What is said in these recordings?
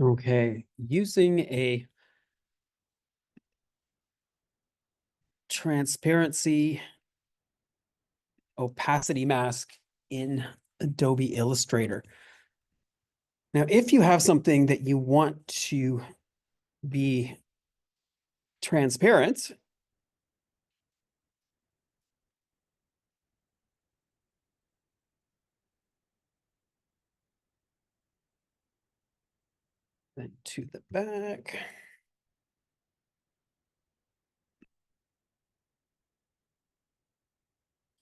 Okay, using a transparency opacity mask in Adobe Illustrator. Now, if you have something that you want to be transparent, then to the back.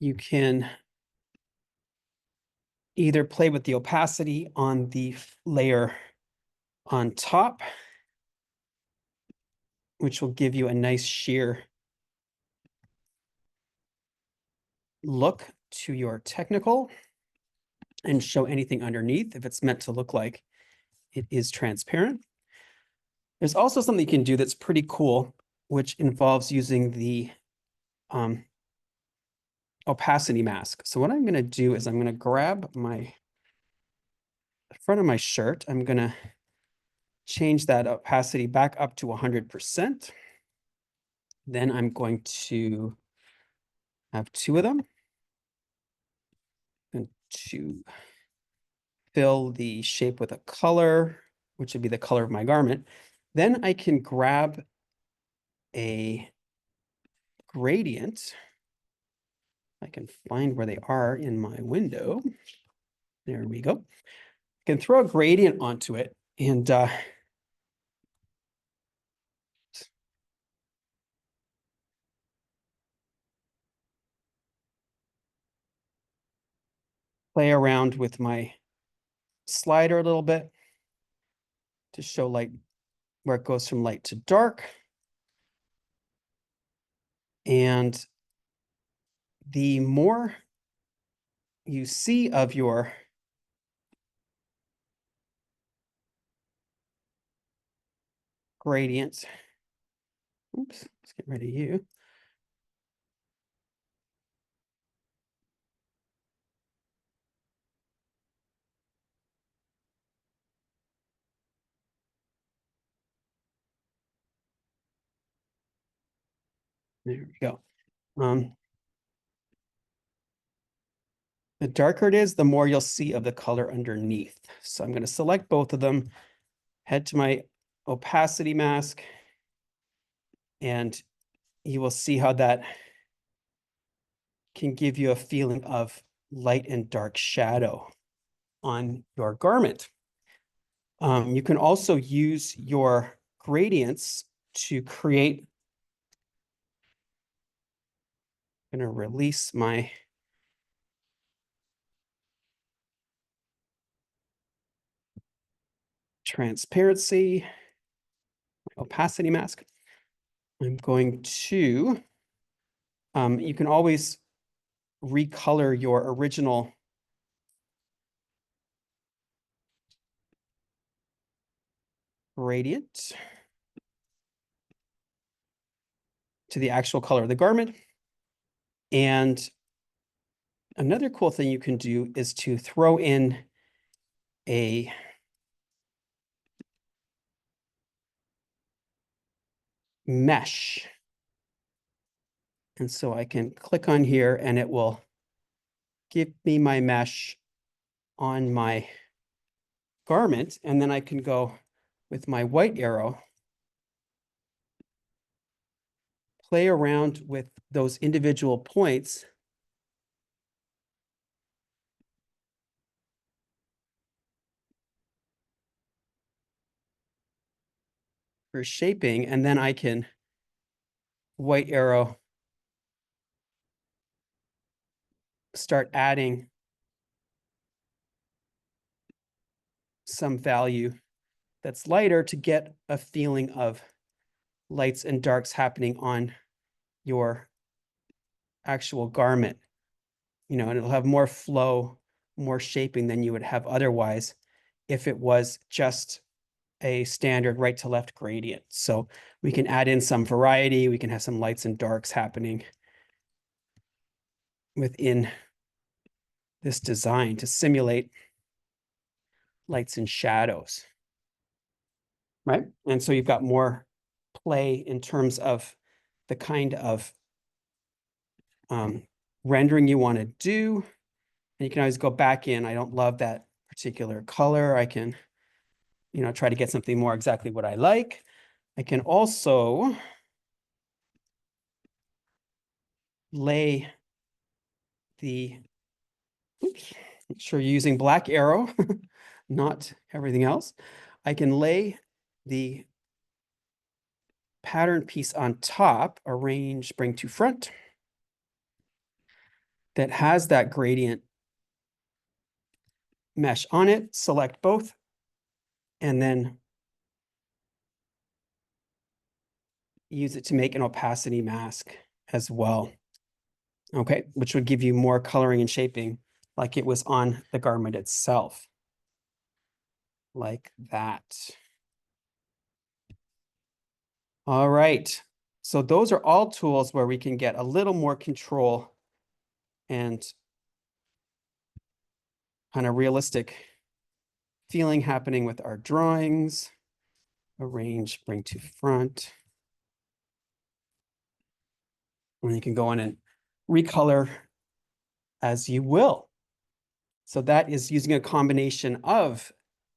You can either play with the opacity on the layer on top, which will give you a nice sheer look to your technical and show anything underneath if it's meant to look like it is transparent. There's also something you can do that's pretty cool, which involves using the opacity mask. So what I'm going to do is I'm going to grab my front of my shirt. I'm going to change that opacity back up to 100%. Then I'm going to have two of them and to fill the shape with a color, which would be the color of my garment. Then I can grab a gradient. I can find where they are in my window. There we go. I can throw a gradient onto it and play around with my slider a little bit to show light where it goes from light to dark. And the more you see of your gradient, oops, let's get rid of you. There we go. The darker it is, the more you'll see of the color underneath. So I'm going to select both of them, head to my opacity mask, and you will see how that can give you a feeling of light and dark shadow on your garment. You can also use your gradients to create. I'm going to release my transparency, my opacity mask. I'm going to, you can always recolor your original gradient to the actual color of the garment. And another cool thing you can do is to throw in a mesh. And so I can click on here and it will give me my mesh on my garment. And then I can go with my white arrow, play around with those individual points for shaping. And then I can white arrow, start adding some value that's lighter to get a feeling of lights and darks happening on your actual garment, and it'll have more flow, more shaping than you would have otherwise if it was just a standard right to left gradient. So we can add in some variety. We can have some lights and darks happening within this design to simulate lights and shadows. right? And so you've got more play in terms of the kind of rendering you want to do. And you can always go back in. I don't love that particular color. I can, try to get something more exactly what I like. I can also lay the, oops, make sure you're using black arrow, not everything else. I can lay the pattern piece on top, arrange, bring to front, that has that gradient mesh on it, select both, and then use it to make an opacity mask as well. Okay, which would give you more coloring and shaping like it was on the garment itself. Like that. All right. So those are all tools where we can get a little more control and kind of realistic feeling happening with our drawings. Arrange, bring to front. And you can go in and recolor as you will. So that is using a combination of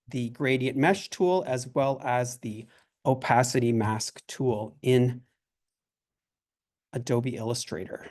the gradient mesh tool as well as the opacity mask tool in Adobe Illustrator.